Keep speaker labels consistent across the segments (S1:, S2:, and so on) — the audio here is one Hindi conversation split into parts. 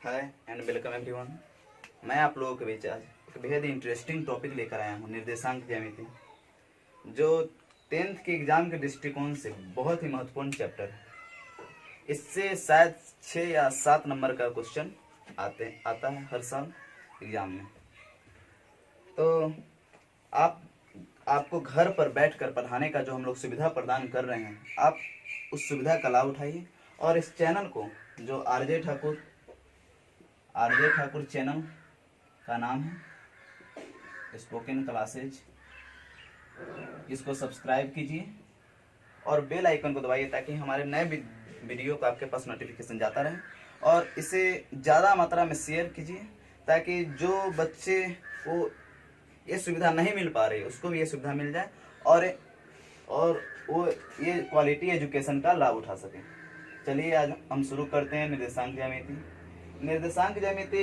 S1: Hi and welcome everyone. मैं आप लोगों के बीच आज एक बेहद इंटरेस्टिंग टॉपिक लेकर आया हूँ, निर्देशांक ज्यामिति, जो 10th के एग्जाम के दृष्टिकोण से बहुत ही महत्वपूर्ण चैप्टर है। इससे शायद 6 या 7 नंबर का क्वेश्चन आता है हर साल एग्जाम में। तो आपको घर पर बैठकर पढ़ाने का जो हम लोग सुविधा प्रदान कर रहे हैं, आप उस सुविधा का लाभ उठाइए और इस चैनल को, जो आरजे ठाकुर चैनल का नाम है स्पोकन क्लासेज, इसको सब्सक्राइब कीजिए और बेल आइकन को दबाइए ताकि हमारे नए वीडियो का आपके पास नोटिफिकेशन जाता रहे। और इसे ज़्यादा मात्रा में शेयर कीजिए ताकि जो बच्चे को ये सुविधा नहीं मिल पा रही उसको भी ये सुविधा मिल जाए और वो ये क्वालिटी एजुकेशन का लाभ उठा सकें। चलिए आज हम शुरू करते हैं निर्देशांक ज्यामिति। निर्देशांक ज्यामिति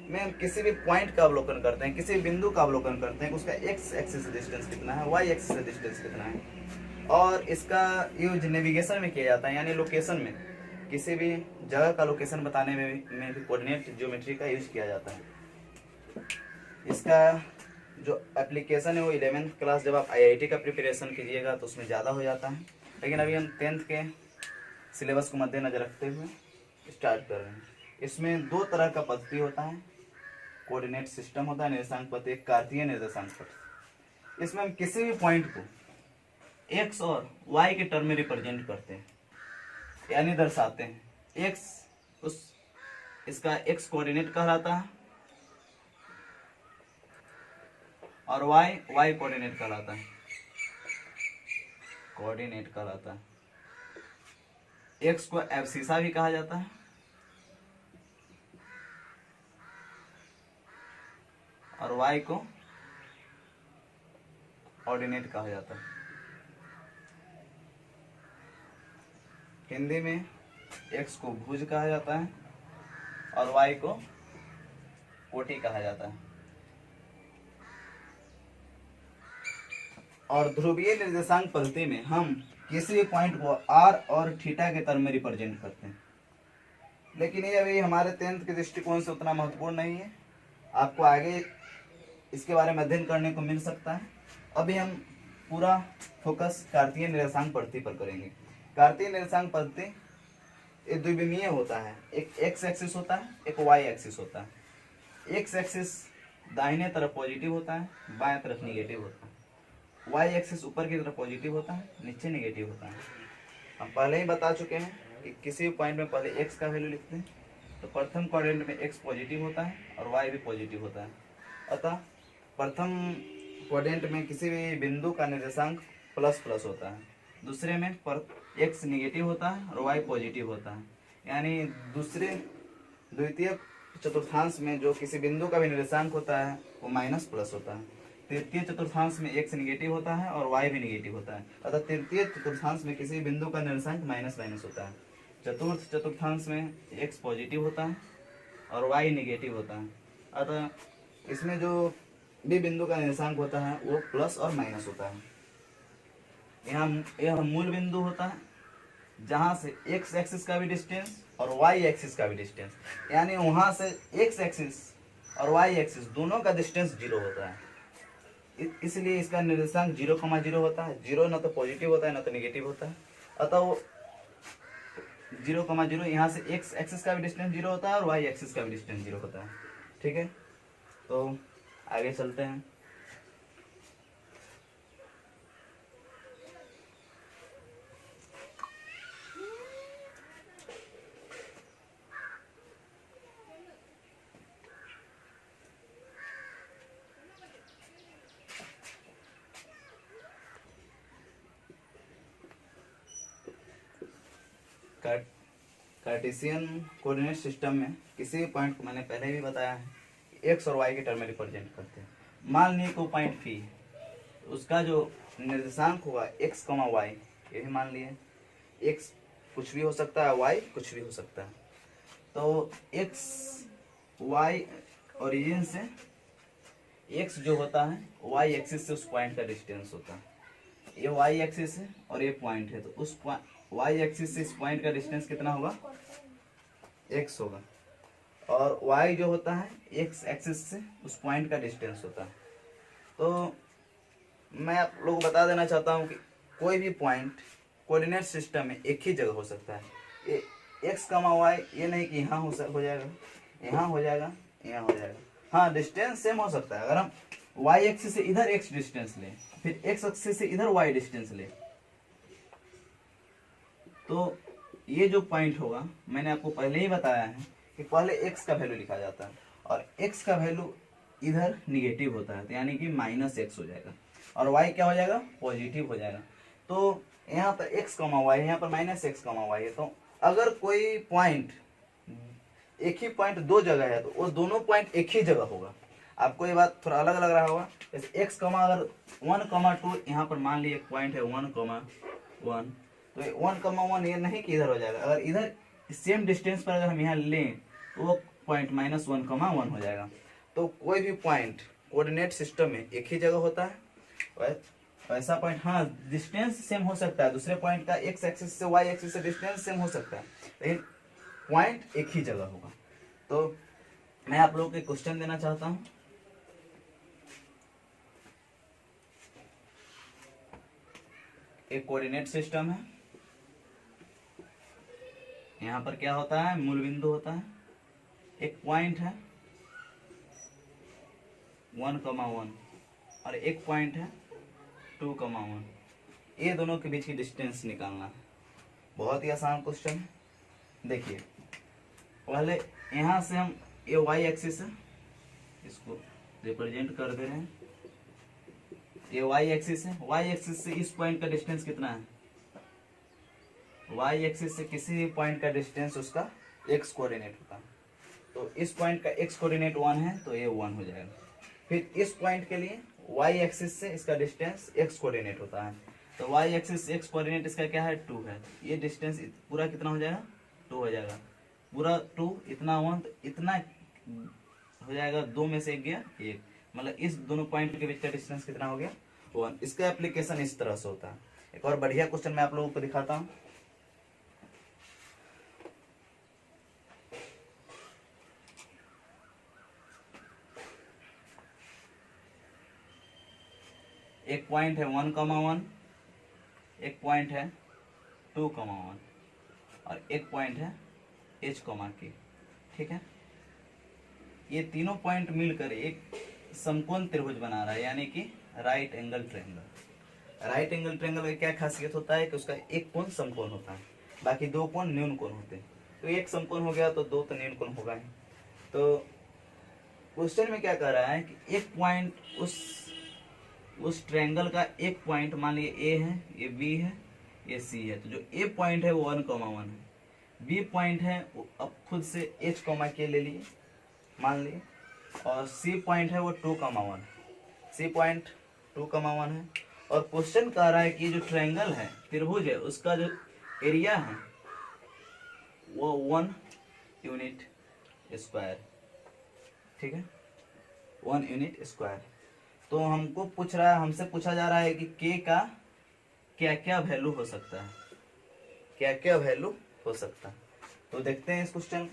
S1: में हम किसी भी पॉइंट का अवलोकन करते हैं, किसी बिंदु का अवलोकन करते हैं, उसका एक्स एक्सिस से डिस्टेंस कितना है, वाई एक्सिस से डिस्टेंस कितना है, और इसका यूज नेविगेशन में किया जाता है, यानी लोकेशन में, किसी भी जगह का लोकेशन बताने में भी कोऑर्डिनेट ज्योमेट्री का यूज किया जाता है। इसका जो एप्लीकेशन है वो 11th क्लास जब आप IIT का प्रिपरेशन कीजिएगा तो उसमें ज़्यादा हो जाता है, लेकिन अभी हम 10th के सिलेबस को मद्देनजर रखते हुए स्टार्ट कर रहे हैं। इसमें 2 तरह का पद्धति होता है, कोऑर्डिनेट सिस्टम होता है, निर्देशांक पद्धति, एक कार्तीय निर्देशांक पद्धति। इसमें हम किसी भी पॉइंट को एक्स और वाई के टर्म में रिप्रेजेंट करते हैं, यानी दर्शाते हैं। इसका एक्स कोऑर्डिनेट कहलाता है और वाई कोऑर्डिनेट कहलाता है। एक्स को एब्सिसा भी कहा जाता है और वाई को ऑर्डिनेट कहा जाता है। हिंदी में एक्स को भुज कहा जाता है और वाई को कोटि कहा जाता है। और ध्रुवीय निर्देशांक पद्धति में हम किसी भी पॉइंट को आर और थीटा के टर्म में रिप्रेजेंट करते हैं, लेकिन ये अभी हमारे 10th के दृष्टिकोण से उतना महत्वपूर्ण नहीं है। आपको आगे इसके बारे में अध्ययन करने को मिल सकता है। अभी हम पूरा फोकस कार्तीय निर्देशांक पद्धति पर करेंगे। कार्तीय निर्देशांक पद्धति एक द्विविमीय होता है, एक एक्स एक्सिस होता है, एक वाई एक्सिस होता है। एक्स एक्सिस दाहिने तरफ पॉजिटिव होता है, बाएं तरफ निगेटिव होता है। वाई एक्सिस ऊपर की तरफ पॉजिटिव होता है, नीचे निगेटिव होता है। हम पहले ही बता चुके हैं कि किसी भी पॉइंट में पहले एक्स का वैल्यू लिखते हैं तो प्रथम क्वाड्रेंट में एक्स पॉजिटिव होता है और वाई भी पॉजिटिव होता है। अतः प्रथम क्वाड्रेंट में किसी भी बिंदु का निर्देशांक प्लस प्लस होता है, दूसरे में एक्स निगेटिव होता है और वाई पॉजिटिव होता है। यानी द्वितीय चतुर्थांश में जो किसी बिंदु का भी निर्देशांक होता है वो माइनस प्लस होता है। तृतीय चतुर्थांश में एक्स निगेटिव होता है और वाई भी निगेटिव होता है। अतः तृतीय चतुर्थांश में किसी बिंदु का निर्देशांक माइनस माइनस होता है। चतुर्थ चतुर्थांश में एक्स पॉजिटिव होता है और वाई निगेटिव होता है। अतः इसमें जो भी बिंदु का निर्देशांक होता है वो प्लस और माइनस होता है। यह मूल बिंदु होता है जहां से एक्स एक्सिस का भी डिस्टेंस और वाई एक्सिस का भी डिस्टेंस, यानी वहां से एक्स एक्सिस और वाई एक्सिस दोनों का डिस्टेंस 0 होता है। इसलिए इसका निर्देशांक 0,0 होता है। 0 न तो पॉजिटिव होता है न तो निगेटिव होता है। अतः वो 0,0 यहाँ से एक्स एक्सिस का भी डिस्टेंस 0 होता है और वाई एक्सिस का भी डिस्टेंस 0 होता है। ठीक है, तो आगे चलते हैं। कार्टेशियन कोऑर्डिनेट सिस्टम में किसी भी पॉइंट को, मैंने पहले भी बताया है, एक्स और वाई के टर्म में रिप्रेजेंट करते हैं। मान लीजिए कोई पॉइंट फी, उसका जो निर्देशांक होगा एक्स कमा वाई, ये भी मान लिए एक्स कुछ भी हो सकता है, वाई कुछ भी हो सकता है। तो एक्स वाई ओरिजिन से एक्स जो होता है वाई एक्सिस से उस पॉइंट का डिस्टेंस होता है। ये वाई एक्सिस है और ये पॉइंट है, तो उस वाई एक्सिस से इस पॉइंट का डिस्टेंस कितना होगा, x होगा, और y जो होता है x एक्सिस से उस पॉइंट का डिस्टेंस होता है। तो मैं आप लोगों को बता देना चाहता हूँ कि कोई भी पॉइंट कोऑर्डिनेट सिस्टम में एक ही जगह हो सकता है। ये x कमा y ये नहीं कि यहाँ हो जाएगा, यहाँ हो जाएगा, यहाँ हो जाएगा। हाँ, डिस्टेंस सेम हो सकता है। अगर हम y एक्सिस से इधर x डिस्टेंस लें, फिर x एक्सिस से इधर y डिस्टेंस लें, तो ये जो पॉइंट होगा, मैंने आपको पहले ही बताया है कि पहले x का वैल्यू लिखा जाता है और x का वैल्यू इधर निगेटिव होता है, तो यानी कि -x हो जाएगा, और y क्या हो जाएगा, पॉजिटिव हो जाएगा। तो यहाँ पर x कमा वाई है, यहाँ पर -x कमा वाई है। तो अगर कोई पॉइंट, एक ही पॉइंट दो जगह है, तो वो दोनों पॉइंट एक ही जगह होगा। आपको ये बात थोड़ा अलग लग रहा होगा, जैसे x कमा अगर 1,2 यहाँ पर मान लीजिए एक पॉइंट है 1,1, तो 1,1 ये नहीं कि इधर हो जाएगा। अगर इधर सेम डिस्टेंस पर अगर हम यहाँ लें तो वो पॉइंट -1,1 हो जाएगा। तो कोई भी पॉइंट कोऑर्डिनेट सिस्टम में एक ही जगह होता है। ऐसा पॉइंट, हाँ डिस्टेंस सेम हो सकता है, दूसरे पॉइंट का x एक्सिस से y एक्सिस से डिस्टेंस सेम हो सकता है, लेकिन पॉइंट एक ही जगह होगा। तो मैं आप लोगों को क्वेश्चन देना चाहता हूँ। एक कोऑर्डिनेट सिस्टम है, यहाँ पर क्या होता है, मूल बिंदु होता है, एक पॉइंट है 1,1 और एक पॉइंट है 2,1। ये दोनों के बीच की डिस्टेंस निकालना है। बहुत ही आसान क्वेश्चन है। देखिए, पहले यहाँ से हम ये y एक्सिस है, इसको रिप्रेजेंट कर दे रहे हैं। ये y एक्सिस है, y एक्सिस से इस पॉइंट का डिस्टेंस कितना है, y एक्सिस से किसी भी पॉइंट का डिस्टेंस उसका x कोऑर्डिनेट होता है। तो इस पॉइंट का x कोऑर्डिनेट 1 है, तो ये 1 हो जाएगा। फिर इस पॉइंट के लिए y एक्सिस से इसका डिस्टेंस x कोऑर्डिनेट होता है, तो y एक्सिस से x कोऑर्डिनेट इसका क्या है, 2 है। ये डिस्टेंस पूरा कितना हो जाएगा, 2 हो जाएगा। पूरा 2 इतना 1, तो इतना हो जाएगा, 2 में से 1 गया 1, मतलब इस दोनों पॉइंट के बीच का डिस्टेंस कितना हो गया, 1। इसका एप्लीकेशन इस तरह से होता है। एक और बढ़िया क्वेश्चन मैं आप लोगों को दिखाता हूँ। एक पॉइंट है 1,1, एक पॉइंट है 2,1 और एक पॉइंट है h,k। ठीक है, ये तीनों पॉइंट मिलकर एक समकोण त्रिभुज बना रहा है, यानी कि right angle triangle. Right angle triangle का क्या खासियत होता है कि उसका एक कोण समकोण होता है, बाकी 2 कोण न्यून कोण होते हैं। तो एक समकोण हो गया तो 2 तो न्यून कोण होगा ही। तो क्वेश्चन में क्या कह रहा है कि एक पॉइंट उस ट्रायंगल का एक पॉइंट, मान लीजिए A है, ये B है, ये C है। तो जो A पॉइंट है वो 1,1 है, B पॉइंट है वो अब खुद से h,k ले लिए मान लिए, और C पॉइंट है वो 2,1, C पॉइंट 2,1 है। और क्वेश्चन कह रहा है कि जो ट्रायंगल है, त्रिभुज है, उसका जो एरिया है वो 1 यूनिट स्क्वायर। ठीक है, 1 यूनिट स्क्वायर। तो हमको पूछ रहा है, हमसे पूछा जा रहा है कि k का क्या क्या वैल्यू हो सकता है, क्या क्या वैल्यू हो सकता है। तो देखते हैं इस क्वेश्चन।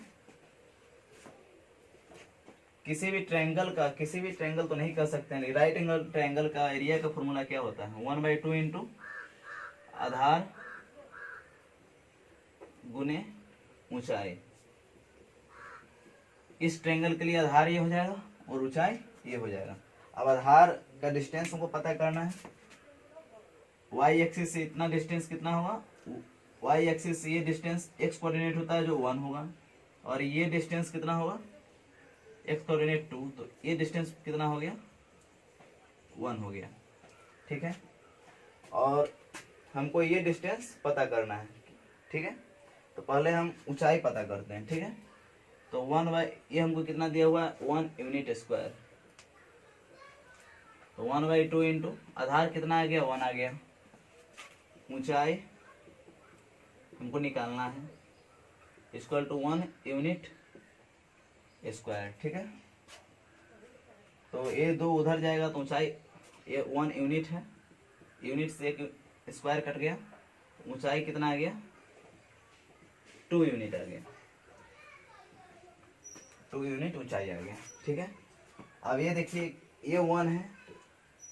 S1: किसी भी ट्रायंगल तो नहीं कर सकते हैं, राइट एंगल ट्रायंगल का एरिया का फॉर्मूला क्या होता है, 1/2 इंटू आधार गुने ऊंचाई। इस ट्रायंगल के लिए आधार ये हो जाएगा और ऊंचाई ये हो जाएगा। अब आधार का डिस्टेंस हमको पता करना है। y एक्सिस से इतना डिस्टेंस कितना होगा, y एक्सिस से ये डिस्टेंस x कोऑर्डिनेट होता है जो 1 होगा, और ये डिस्टेंस कितना होगा, x कोऑर्डिनेट 2, तो ये डिस्टेंस कितना हो गया, 1 हो गया। ठीक है, और हमको ये डिस्टेंस पता करना है। ठीक है, तो पहले हम ऊंचाई पता करते हैं। ठीक है, तो 1 ये हमको कितना दिया हुआ है, 1 यूनिट स्क्वायर। तो 1/2 इंटू आधार कितना आ गया, 1 आ गया, ऊंचाई हमको निकालना है, इक्वल टू 1 यूनिट स्क्वायर। ठीक है, तो ये 2 उधर जाएगा तो ऊंचाई, ये 1 यूनिट है, यूनिट से एक स्क्वायर कट गया, ऊंचाई कितना आ गया, 2 यूनिट आ गया। 2 यूनिट ऊंचाई आ गया। ठीक है, अब ये देखिए ये 1 है,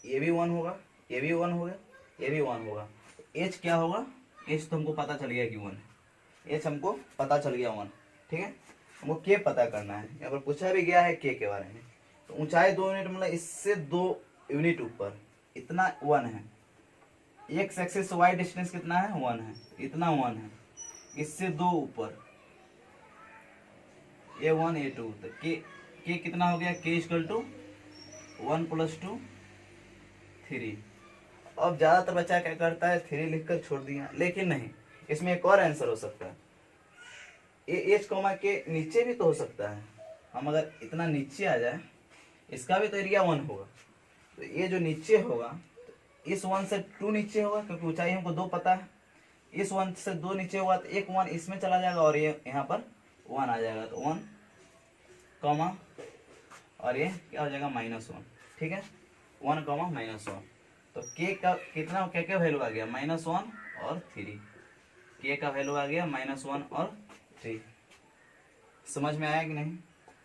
S1: ये भी 1 होगा, ये भी 1 होगा, ये भी 1 होगा। एच क्या होगा? एच तो हमको पता चल गया कि 1 है, एच हमको पता चल गया 1। ठीक है, हमको के पता करना है। यहाँ पर पूछा भी गया है के बारे में। तो ऊंचाई 2 यूनिट मतलब इससे 2 यूनिट ऊपर इतना 1 है। एक्स एक्सिस से वाई डिस्टेंस कितना है? 1 है, इतना 1 है। इससे 2 ऊपर A1 A2 तक के कितना हो गया? के इक्वल टू 1 + 2 3। अब ज्यादातर बच्चा क्या करता है 3 लिखकर छोड़ दिया, लेकिन नहीं, इसमें एक और आंसर हो सकता है। एच कॉमा के नीचे भी तो हो सकता है। हम अगर इतना नीचे आ जाए, इसका भी तो एरिया 1 होगा, तो ये जो नीचे होगा इस 1 से 2 नीचे होगा, क्योंकि ऊंचाई हमको 2 पता है। इस 1 से 2 नीचे होगा तो एक 1 इसमें चला जाएगा और ये यहाँ पर 1 आ जाएगा, तो 1 कॉमा और ये क्या हो जाएगा? -1। ठीक है, 1 कॉमा -1। तो के का कितना क्या वैल्यू आ गया? -1 और 3। के का वैल्यू आ गया -1 और 3। समझ में आया कि नहीं?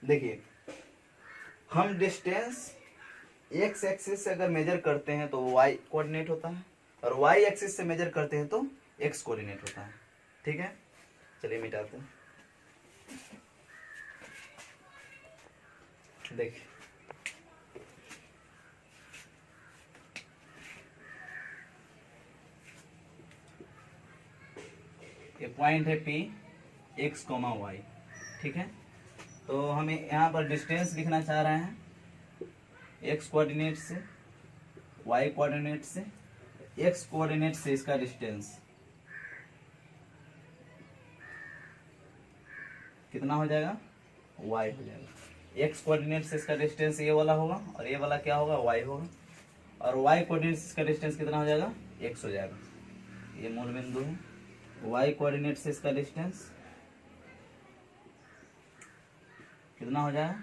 S1: देखिए, हम डिस्टेंस एक्स एक्सिस से अगर मेजर करते हैं तो वाई कोऑर्डिनेट होता है, और वाई एक्सिस से मेजर करते हैं तो एक्स कोऑर्डिनेट होता है। ठीक है, चलिए मिटाते हैं। देखिए, ये पॉइंट है P, x, y। ठीक है, तो हमें यहाँ पर डिस्टेंस लिखना चाह रहे हैं x कोऑर्डिनेट से, y कोऑर्डिनेट से, x कोऑर्डिनेट से इसका डिस्टेंस कितना हो जाएगा? y हो जाएगा। x कोऑर्डिनेट से इसका डिस्टेंस ये वाला होगा, और ये वाला क्या होगा? y होगा। और y कोऑर्डिनेट से इसका डिस्टेंस कितना हो जाएगा? x हो जाएगा। ये मूल बिंदु है। y कोऑर्डिनेट से इसका डिस्टेंस कितना हो जाएगा?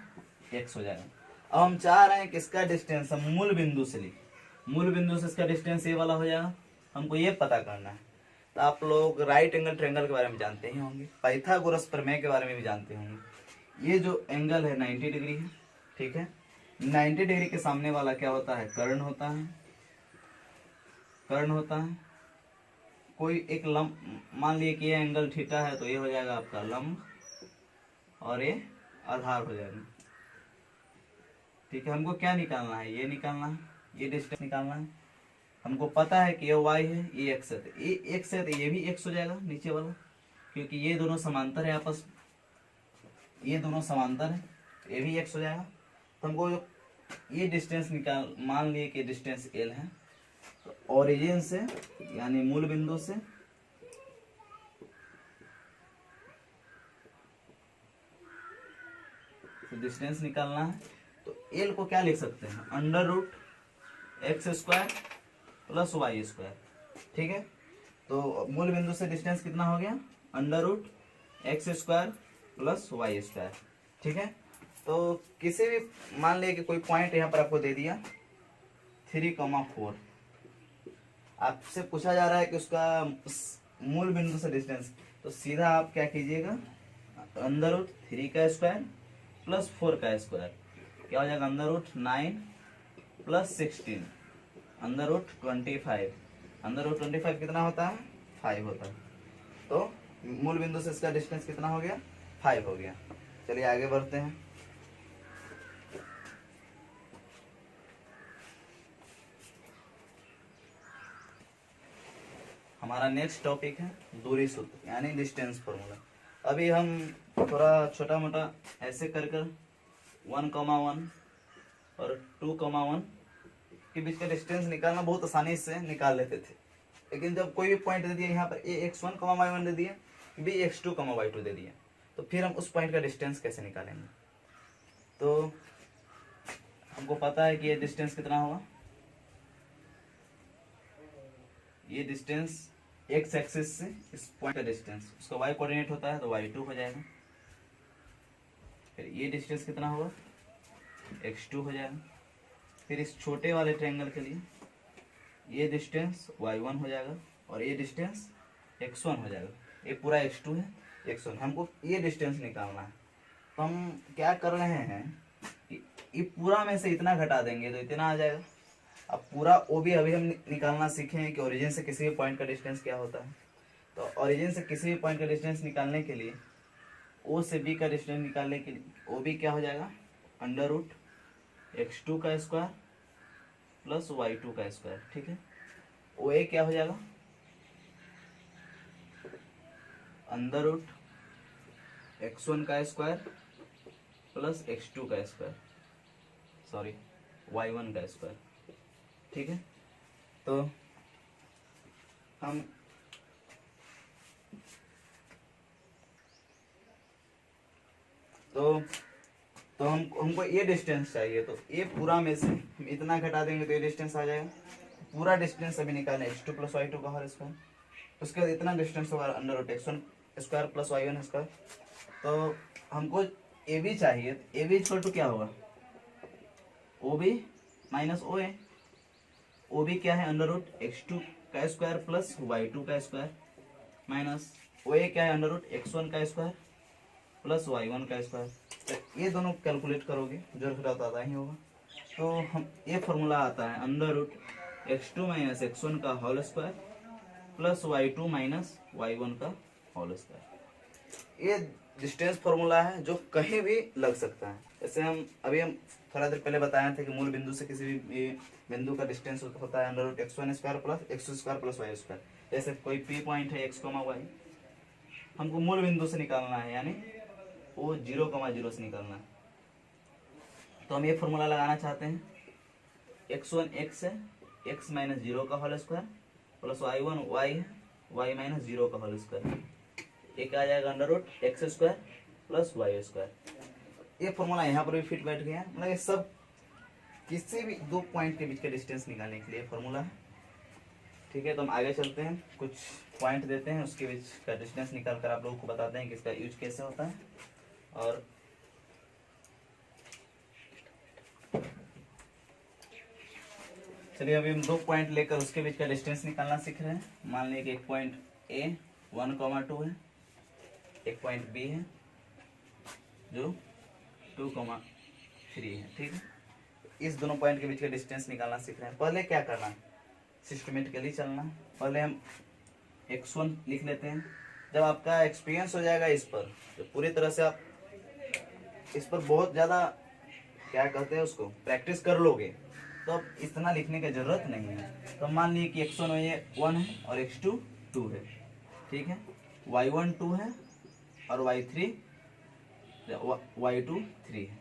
S1: x हो जाएगा। अब हम चाह रहे हैं कि इसका डिस्टेंस हम मूल बिंदु से लिखें। मूल बिंदु से इसका डिस्टेंस ये वाला हो जाएगा, हमको ये पता करना है। तो आप लोग राइट एंगल ट्रायंगल के बारे में जानते ही होंगे, पाइथागोरस प्रमेय के बारे में भी जानते होंगे। ये जो एंगल है 90 डिग्री है। ठीक है, 90 डिग्री के सामने वाला क्या होता है? कर्ण होता है। कर्ण होता है। कोई एक लंब, मान लिया कि ये एंगल थीटा है, तो ये हो जाएगा आपका लंब और ये आधार हो जाएगा। ठीक है, हमको क्या निकालना है? ये निकालना है, ये डिस्टेंस निकालना है। हमको पता है कि ये y है, ये x है, तो ये x है तो ये भी x हो जाएगा नीचे वाला, क्योंकि ये दोनों समांतर है आपस में, ये दोनों समांतर है, ये भी x हो जाएगा। तो हमको जो ये डिस्टेंस निकाल, मान लिए कि डिस्टेंस l है, तो ओरिजिन से यानी मूल बिंदु से तो डिस्टेंस निकालना है। तो l को क्या लिख सकते हैं? √x² + y²। ठीक है, तो मूल बिंदु से डिस्टेंस कितना हो गया? √x² + y²। ठीक है, तो किसी भी, मान लिया कि कोई पॉइंट यहाँ पर आपको दे दिया 3,4, आपसे पूछा जा रहा है कि उसका मूल बिंदु से डिस्टेंस, तो सीधा आप क्या कीजिएगा? √3² + 4² क्या हो जाएगा? √9 + 16 √25। √25 कितना होता है? 5 होता है। तो मूल बिंदु से इसका डिस्टेंस कितना हो गया? 5 हो गया। चलिए आगे बढ़ते हैं। हमारा नेक्स्ट टॉपिक है दूरी सूत्र यानी डिस्टेंस फॉर्मूला। अभी हम थोड़ा छोटा मोटा ऐसे कर 1,1 और 2,1 के बीच का डिस्टेंस निकालना बहुत आसानी से निकाल लेते थे, लेकिन जब कोई भी पॉइंट दे दिया, यहाँ पर x1, y1 दे दिए, x2, y2 दे दिए, तो फिर हम उस पॉइंट का डिस्टेंस कैसे निकालेंगे? तो हमको पता है कि ये डिस्टेंस कितना होगा। ये डिस्टेंस x एक्सिस से इस पॉइंट का डिस्टेंस, उसका y कोऑर्डिनेट होता है तो y2 हो जाएगा। फिर ये डिस्टेंस कितना होगा? x2 हो जाएगा। फिर इस छोटे वाले ट्रायंगल के लिए ये डिस्टेंस y1 हो जाएगा और ये डिस्टेंस x1 हो जाएगा। ये पूरा x2 है, x1। हमको ये डिस्टेंस निकालना है। तो हम क्या कर रहे हैं, ये पूरा में से इतना घटा देंगे तो इतना आ जाएगा। अब पूरा ओ भी अभी हम निकालना सीखे हैं कि ओरिजिन से किसी भी पॉइंट का डिस्टेंस क्या होता है। तो ओरिजिन से किसी भी पॉइंट का डिस्टेंस निकालने के लिए, ओ से बी का डिस्टेंस निकालने के लिए, ओ बी क्या हो जाएगा, अंडर रूट x2 का स्क्वायर प्लस y2 का स्क्वायर। ठीक है, ओ ए क्या हो जाएगा, अंडर रूट x1 का स्क्वायर प्लस x2 का स्क्वायर, सॉरी y1 का स्क्वायर। ठीक है, तो हम हमको ये डिस्टेंस चाहिए, तो ये पूरा में से हम इतना घटा देंगे तो ये डिस्टेंस आ जाएगा। पूरा डिस्टेंस अभी निकालना है x2 प्लस y2 का होल स्क्वायर, उसके बाद इतना डिस्टेंस होगा under root x1 square plus y1 square. तो हमको ए बी चाहिए, ए बी इक्वल टू क्या होगा, ओ बी माइनस ओ ए। ओ बी क्या है, अंडर रूट x2 का स्क्वायर प्लस y2 का स्क्वायर माइनस ओ ए क्या है, अंडर रूट x1 का स्क्वायर प्लस y1 का स्क्वायर। तो ये दोनों कैलकुलेट करोगे जो घटाता आता ही होगा। तो हम ये फॉर्मूला आता है under root x2 minus x1 का whole square plus y2 minus y1 का होल स्क्वायर। ये डिस्टेंस फॉर्मूला है जो कहीं भी लग सकता है। जैसे हम थोड़ा देर पहले बताए थे कि मूल बिंदु से किसी भी बिंदु का डिस्टेंस होता है under root x1 square plus x2 square plus y square. जैसे कोई P पॉइंट है x, y, हमको मूल बिंदु से निकालना है, यानी वो 0, 0 से निकालना है। तो हम ये फॉर्मूला लगाना चाहते हैं, x1 x है, x माइनस 0 का whole square plus y1 y है, y माइनस 0 का होल स्क्वायर। एक आ जाएगा under root x square plus y square. ये फॉर्मूला यहाँ पर भी फिट बैठ गया है। मतलब ये सब किसी भी दो पॉइंट के बीच का डिस्टेंस निकालने के लिए फॉर्मूला है। ठीक है, तो हम आगे चलते हैं, कुछ पॉइंट देते हैं, उसके बीच का डिस्टेंस निकाल कर आप लोगों को बताते हैं कि इसका यूज कैसे होता है। और चलिए अभी हम दो पॉइंट लेकर उसके बीच का डिस्टेंस निकालना सीख रहे हैं। मान लीजिए कि एक पॉइंट ए 1,2 है, एक पॉइंट बी है जो 2,3 है। ठीक है, इस दोनों पॉइंट के बीच का डिस्टेंस निकालना सीख रहे हैं। पहले क्या करना है, सिस्टमेटिकली चलना है। पहले हम x1 लिख लेते हैं। जब आपका एक्सपीरियंस हो जाएगा इस पर, तो पूरी तरह से आप इस पर बहुत ज़्यादा क्या कहते हैं उसको प्रैक्टिस कर लोगे, तो अब इतना लिखने की जरूरत नहीं है। तो मान लीजिए कि x1 1 है और x2 2 है। ठीक है, y1 2 है और y2 3 है।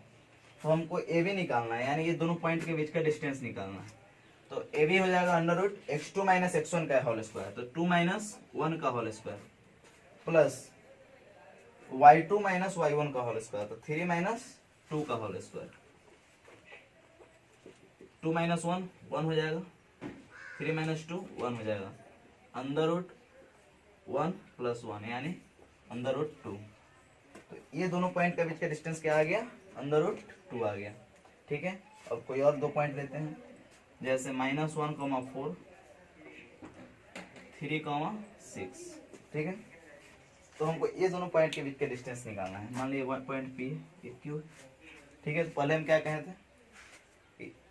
S1: तो हमको ए बी निकालना है, यानी ये दोनों पॉइंट के बीच का डिस्टेंस निकालना है। तो ए बी हो जाएगा under root x2 minus x1 का होल स्क्वायर, तो 2 माइनस 1 का whole square plus y2 minus y1 का होल स्क्वायर, तो 3 माइनस 2 का होल स्क्वायर। 2 माइनस 1 1 हो जाएगा, 3 माइनस 2 1 हो जाएगा, अंडर रूट 1 प्लस 1 यानी अंडर रूट 2। तो ये दोनों पॉइंट के बीच का डिस्टेंस क्या आ गया, अंडर रूट 2 आ गया। ठीक है, अब कोई और दो पॉइंट लेते हैं, जैसे -1,4 3,6। ठीक है, तो हमको ये दोनों पॉइंट के बीच का डिस्टेंस निकालना है। मान लीजिए पॉइंट पी है, क्यू। ठीक है, तो पहले हम क्या कहे थे,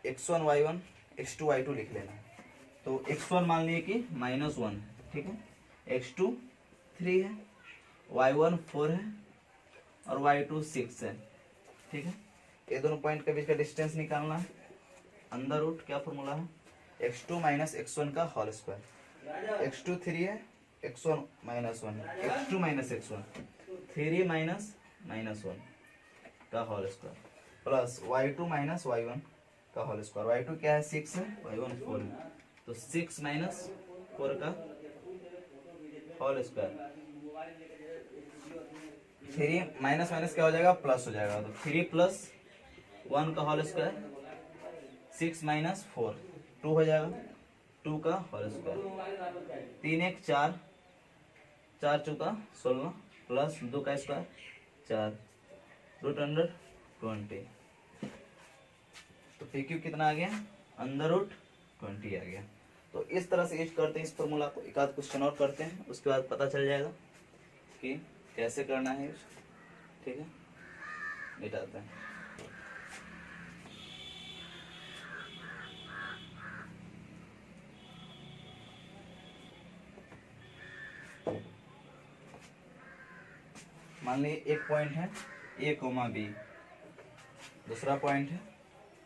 S1: x1 y1 x2 y2 लिख लेना। तो x1 मान लीजिए कि -1 है। ठीक है, x2 3 है, y1 4 है और y2 6 है। ठीक है, ये दोनों पॉइंट के बीच का डिस्टेंस निकालना है। अंडर रूट क्या फॉर्मूला है, x2 माइनस x1 का होल स्क्वायर। x2 3 है, x1 माइनस 1 है, x2 माइनस x1 3 माइनस -1 का whole square plus y2 minus y1 का होल स्क्वायर। y2 क्या है 6 है, y1 4 है, तो 6 माइनस 4 का होल स्क्वायर। 3 माइनस माइनस क्या हो जाएगा, प्लस हो जाएगा, तो 3 प्लस 1 का होल स्क्वायर, 6 माइनस 4 2 हो जाएगा, 2 का होल स्क्वायर। 3 1 4 4 चौका 16 प्लस 2 का स्क्वायर 4 रूट अंडर 20। तो पी क्यू कितना आ गया, अंडर रूट 20 आ गया। तो इस तरह से यूज करते हैं इस फॉर्मूला को। एक आध क्वेश्चन और करते हैं, उसके बाद पता चल जाएगा कि कैसे करना है यूज। ठीक है। मिटाते हैं। मान लीजिए एक पॉइंट है ए कोमा बी, दूसरा पॉइंट है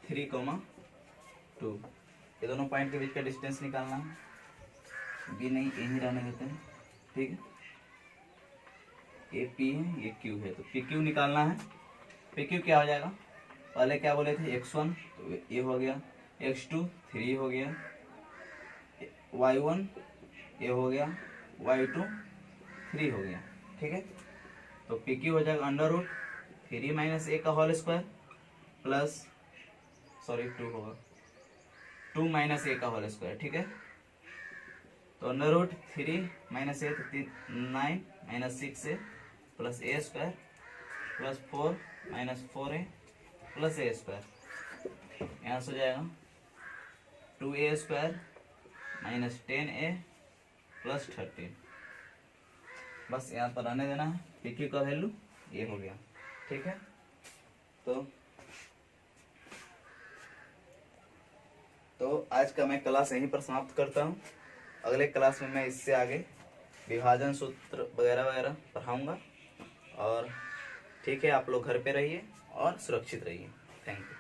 S1: 3,2। ये दोनों पॉइंट के बीच का डिस्टेंस निकालना है। बी नहीं, ए ही रहने देते हैं, ठीक है। ए पी है, ये क्यू है, तो पी क्यू निकालना है। पी क्यू क्या हो जाएगा, पहले क्या बोले थे x1, तो ये हो गया, x2 3 हो गया, y1 ये हो गया, y2 3 हो गया, ठीक है। तो पी क्यू हो जाएगा √3 माइनस ए का होल स्क्वायर प्लस, सॉरी 2 होगा, 2 माइनस ए का होल स्क्वायर, ठीक है। तो √3 माइनस ए, 9 माइनस 6 ए प्लस ए स्क्वायर प्लस 4 माइनस 4 ए प्लस ए स्क्वायर। यहाँ से हो जाएगा 2a square minus 10a plus 13। बस यहाँ पर रहने देना है। पी क्यू का वैल्यू ये हो गया, ठीक है। तो आज का मैं क्लास यहीं पर समाप्त करता हूँ। अगले क्लास में मैं इससे आगे विभाजन सूत्र वगैरह वगैरह पढ़ाऊँगा। और ठीक है, आप लोग घर पे रहिए और सुरक्षित रहिए। Thank you.